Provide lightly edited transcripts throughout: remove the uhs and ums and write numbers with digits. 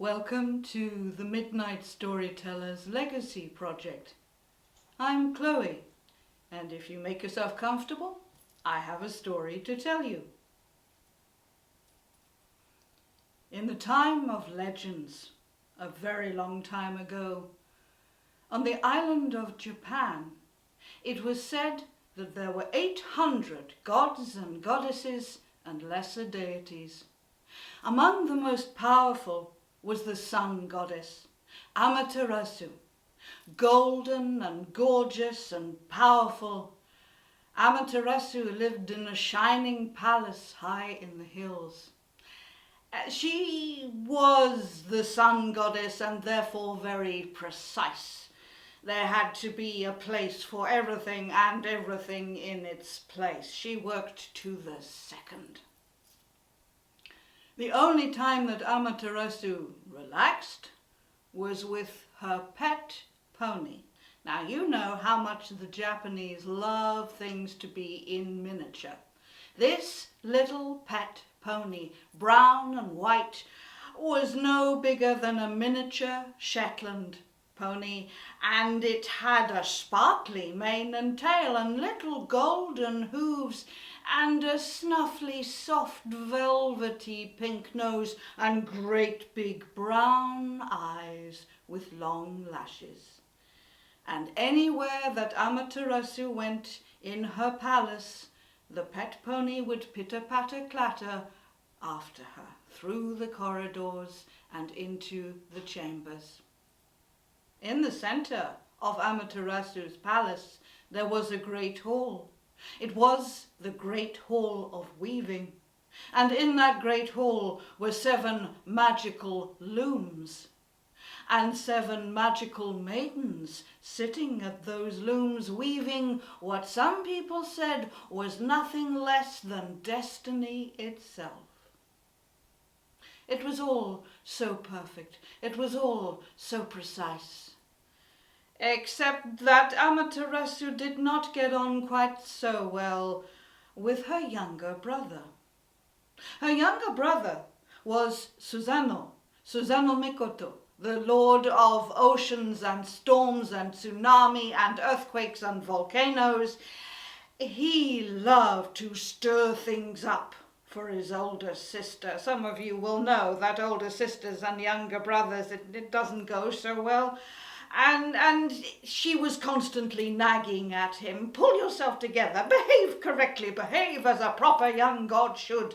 Welcome to the Midnight Storyteller's Legacy Project. I'm Chloe, and if you make yourself comfortable, I have a story to tell you. In the time of legends, a very long time ago, on the island of Japan, it was said that there were 800 gods and goddesses and lesser deities. Among the most powerful was the Sun Goddess, Amaterasu. Golden and gorgeous and powerful, Amaterasu lived in a shining palace high in the hills. She was the Sun Goddess and therefore very precise. There had to be a place for everything and everything in its place. She worked to the second. The only time that Amaterasu relaxed was with her pet pony. Now you know how much the Japanese love things to be in miniature. This little pet pony, brown and white, was no bigger than a miniature Shetland pony, and it had a sparkly mane and tail and little golden hooves and a snuffly, soft, velvety pink nose and great big brown eyes with long lashes. And anywhere that Amaterasu went in her palace, the pet pony would pitter-patter-clatter after her through the corridors and into the chambers. In the center of Amaterasu's palace, there was a great hall. It was the Great Hall of Weaving, and in that great hall were 7 magical looms, and 7 magical maidens sitting at those looms weaving what some people said was nothing less than destiny itself. It was all so perfect, it was all so precise. Except that Amaterasu did not get on quite so well with her younger brother. Her younger brother was Susanoo Mikoto, the lord of oceans and storms and tsunami and earthquakes and volcanoes. He loved to stir things up for his older sister. Some of you will know that older sisters and younger brothers, it doesn't go so well. And she was constantly nagging at him, pull yourself together, behave correctly, behave as a proper young god should.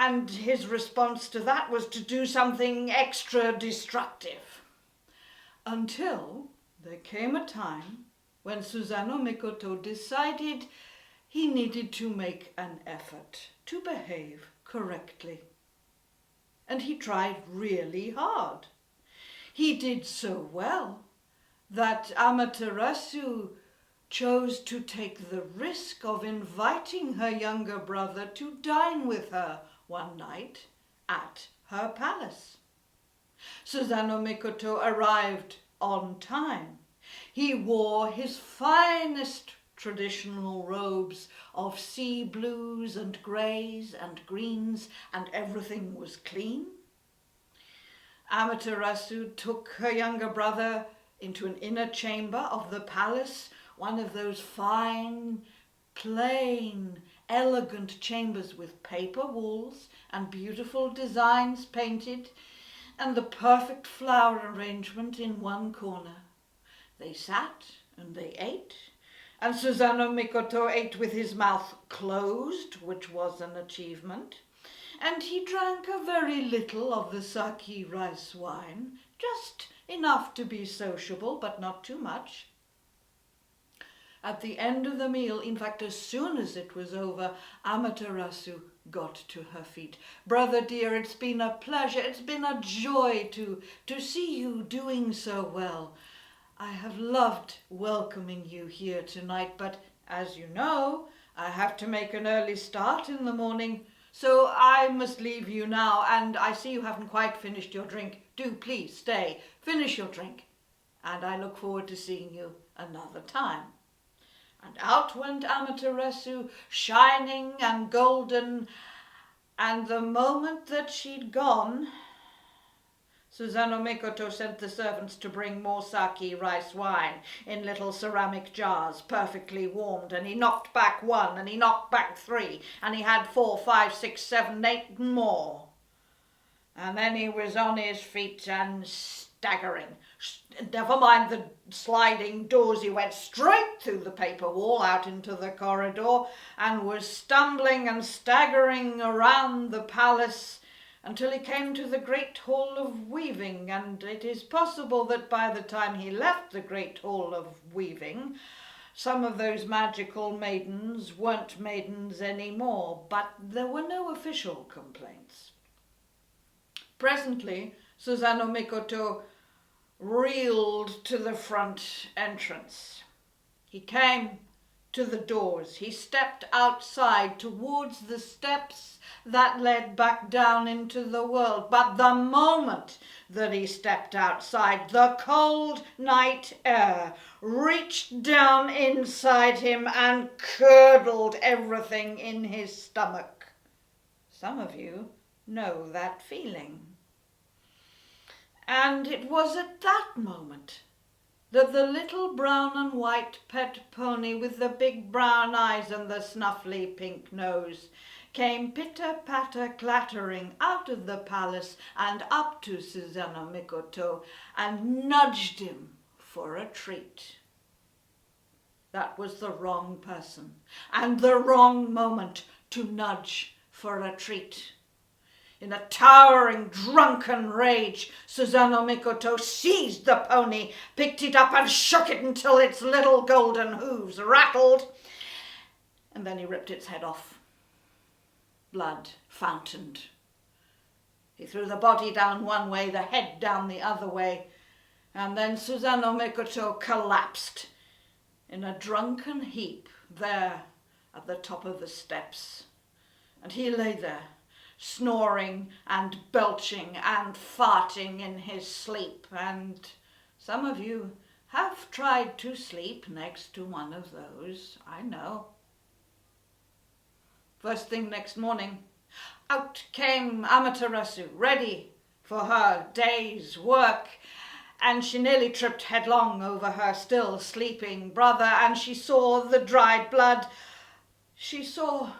And his response to that was to do something extra destructive. Until there came a time when Susanoo Mikoto decided he needed to make an effort to behave correctly. And he tried really hard. He did so well that Amaterasu chose to take the risk of inviting her younger brother to dine with her one night at her palace. Susanoo Mikoto arrived on time. He wore his finest traditional robes of sea blues and greys and greens, and everything was clean. Amaterasu took her younger brother into an inner chamber of the palace, one of those fine, plain, elegant chambers with paper walls and beautiful designs painted, and the perfect flower arrangement in one corner. They sat and they ate, and Susanoo Mikoto ate with his mouth closed, which was an achievement. And he drank a very little of the sake rice wine, just enough to be sociable, but not too much. At the end of the meal, in fact, as soon as it was over, Amaterasu got to her feet. Brother dear, it's been a pleasure, it's been a joy to see you doing so well. I have loved welcoming you here tonight, but as you know, I have to make an early start in the morning. So I must leave you now, and I see you haven't quite finished your drink. Do please stay, finish your drink, and I look forward to seeing you another time. And out went Amaterasu, shining and golden, and the moment that she'd gone, Susanoo Mikoto sent the servants to bring more sake rice wine in little ceramic jars, perfectly warmed, and he knocked back 1, and he knocked back 3, and he had 4, 5, 6, 7, 8 more. And then he was on his feet and staggering. Never mind the sliding doors, he went straight through the paper wall out into the corridor and was stumbling and staggering around the palace until he came to the Great Hall of Weaving, and it is possible that by the time he left the Great Hall of Weaving, some of those magical maidens weren't maidens anymore, but there were no official complaints. Presently, Susanoo Mikoto reeled to the front entrance. He came to the doors. He stepped outside towards the steps that led back down into the world. But the moment that he stepped outside, the cold night air reached down inside him and curdled everything in his stomach. Some of you know that feeling. And it was at that moment that the little brown and white pet pony with the big brown eyes and the snuffly pink nose came pitter-patter clattering out of the palace and up to Susanoo Mikoto and nudged him for a treat. That was the wrong person and the wrong moment to nudge for a treat. In a towering, drunken rage, Susanoo Mikoto seized the pony, picked it up and shook it until its little golden hooves rattled, and then he ripped its head off. Blood fountained. He threw the body down one way, the head down the other way, and then Susanoo Mikoto collapsed in a drunken heap there at the top of the steps. And he lay there, snoring and belching and farting in his sleep. And some of you have tried to sleep next to one of those, I know. First thing next morning, out came Amaterasu, ready for her day's work, and she nearly tripped headlong over her still sleeping brother, and she saw the dried blood. She saw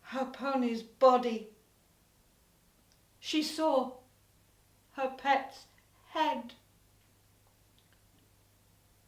her pony's body. She saw her pet's head.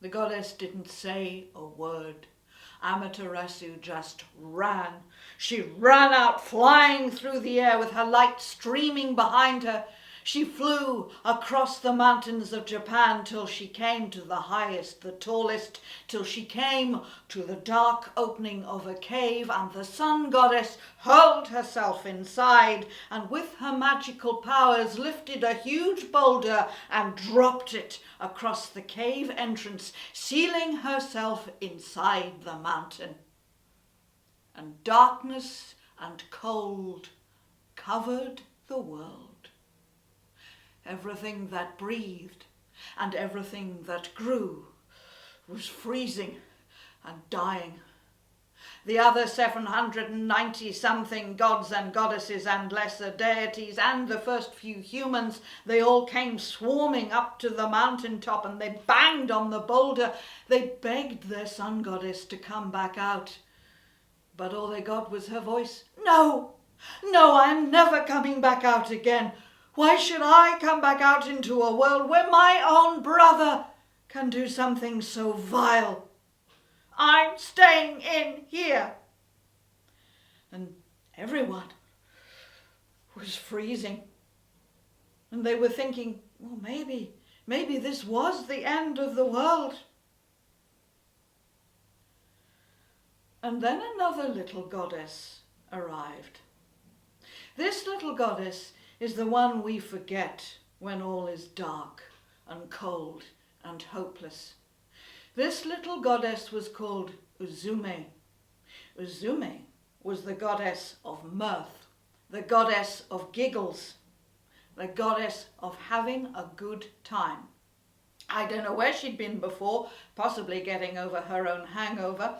The goddess didn't say a word. Amaterasu just ran. She ran out, flying through the air with her light streaming behind her. She flew across the mountains of Japan till she came to the highest, the tallest, till she came to the dark opening of a cave, and the sun goddess hurled herself inside and with her magical powers lifted a huge boulder and dropped it across the cave entrance, sealing herself inside the mountain. And darkness and cold covered the world. Everything that breathed and everything that grew was freezing and dying. The other 790-something gods and goddesses and lesser deities and the first few humans, they all came swarming up to the mountaintop and they banged on the boulder. They begged their sun goddess to come back out. But all they got was her voice. No, I'm never coming back out again. Why should I come back out into a world where my own brother can do something so vile? I'm staying in here. And everyone was freezing. And they were thinking, well, maybe this was the end of the world. And then another little goddess arrived. This little goddess is the one we forget when all is dark and cold and hopeless. This little goddess was called Uzume. Uzume was the goddess of mirth, the goddess of giggles, the goddess of having a good time. I don't know where she'd been before, possibly getting over her own hangover.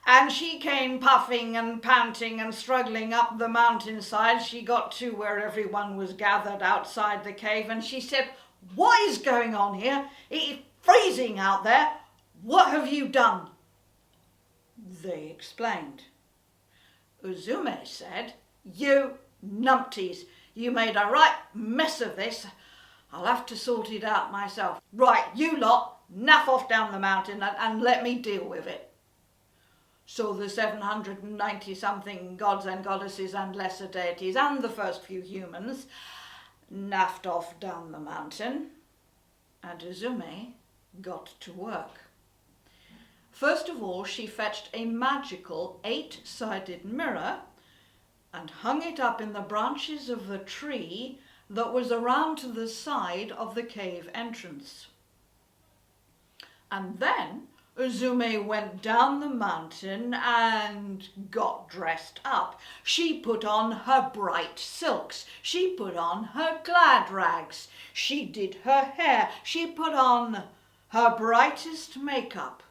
And she came puffing and panting and struggling up the mountainside. She got to where everyone was gathered outside the cave, and she said, "What is going on here? It is freezing out there. What have you done?" They explained. Uzume said, "You numpties, you made a right mess of this. I'll have to sort it out myself. Right, you lot, naff off down the mountain and let me deal with it." So the 790-something gods and goddesses and lesser deities and the first few humans naffed off down the mountain, and Uzume got to work. First of all, she fetched a magical 8-sided mirror and hung it up in the branches of the tree that was around to the side of the cave entrance. And then Uzume went down the mountain and got dressed up. She put on her bright silks. She put on her glad rags. She did her hair. She put on her brightest makeup.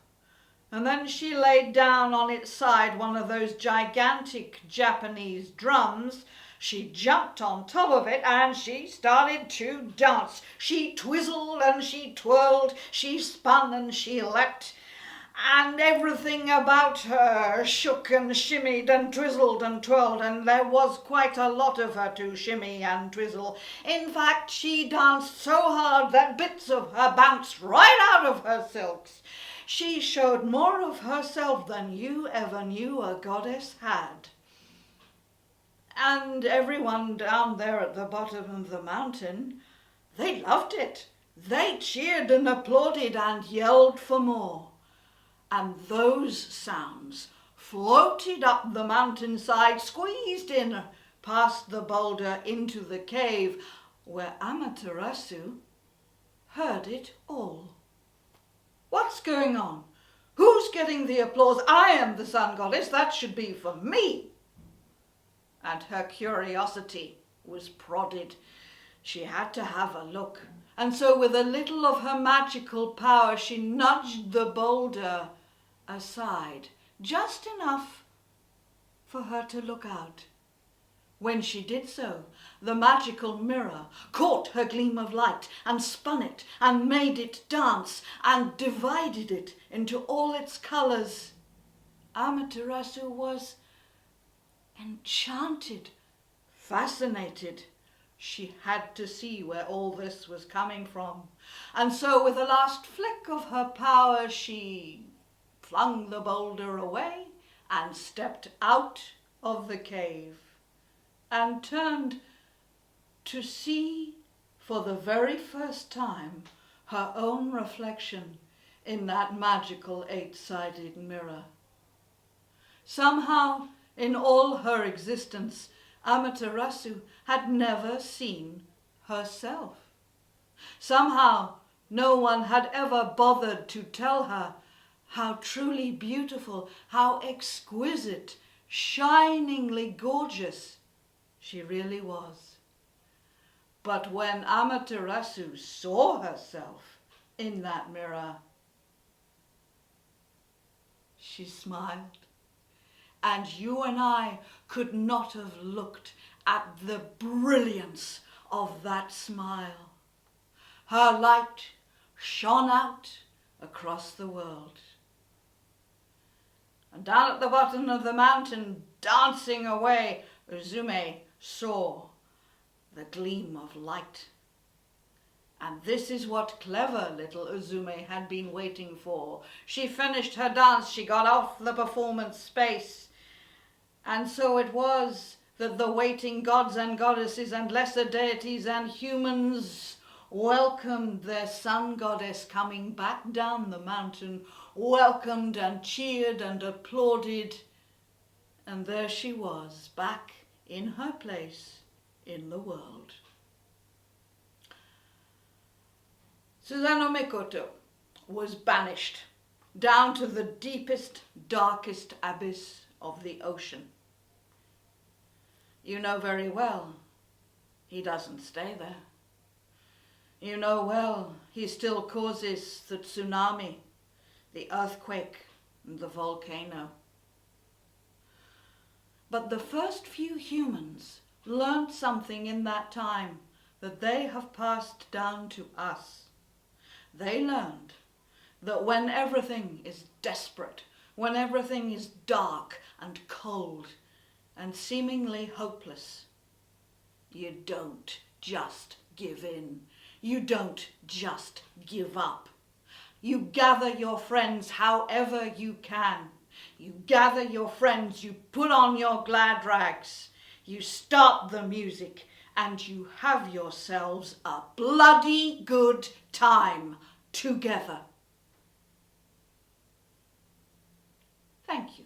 And then she laid down on its side one of those gigantic Japanese drums. She jumped on top of it and she started to dance. She twizzled and she twirled. She spun and she leapt. And everything about her shook and shimmied and twizzled and twirled, and there was quite a lot of her to shimmy and twizzle. In fact, she danced so hard that bits of her bounced right out of her silks. She showed more of herself than you ever knew a goddess had. And everyone down there at the bottom of the mountain, they loved it. They cheered and applauded and yelled for more. And those sounds floated up the mountainside, squeezed in past the boulder into the cave, where Amaterasu heard it all. "What's going on? Who's getting the applause? I am the sun goddess. That should be for me." And her curiosity was prodded. She had to have a look. And so with a little of her magical power, she nudged the boulder aside, just enough for her to look out. When she did so, the magical mirror caught her gleam of light and spun it and made it dance and divided it into all its colors. Amaterasu was enchanted, fascinated. She had to see where all this was coming from. And so with a last flick of her power, she flung the boulder away and stepped out of the cave and turned to see for the very first time her own reflection in that magical 8-sided mirror. Somehow, in all her existence, Amaterasu had never seen herself. Somehow, no one had ever bothered to tell her how truly beautiful, how exquisite, shiningly gorgeous she really was. But when Amaterasu saw herself in that mirror, she smiled. And you and I could not have looked at the brilliance of that smile. Her light shone out across the world. And down at the bottom of the mountain, dancing away, Uzume saw the gleam of light. And this is what clever little Uzume had been waiting for. She finished her dance, she got off the performance space. And so it was that the waiting gods and goddesses and lesser deities and humans welcomed their sun goddess coming back down the mountain, welcomed and cheered and applauded. And there she was, back in her place in the world. Susanoo Mikoto was banished down to the deepest, darkest abyss of the ocean. You know very well he doesn't stay there. You know well he still causes the tsunami, the earthquake, and the volcano. But the first few humans learned something in that time that they have passed down to us. They learned that when everything is desperate, when everything is dark and cold and seemingly hopeless, you don't just give in. You don't just give up. You gather your friends however you can. You gather your friends, you put on your glad rags, you start the music, and you have yourselves a bloody good time together. Thank you.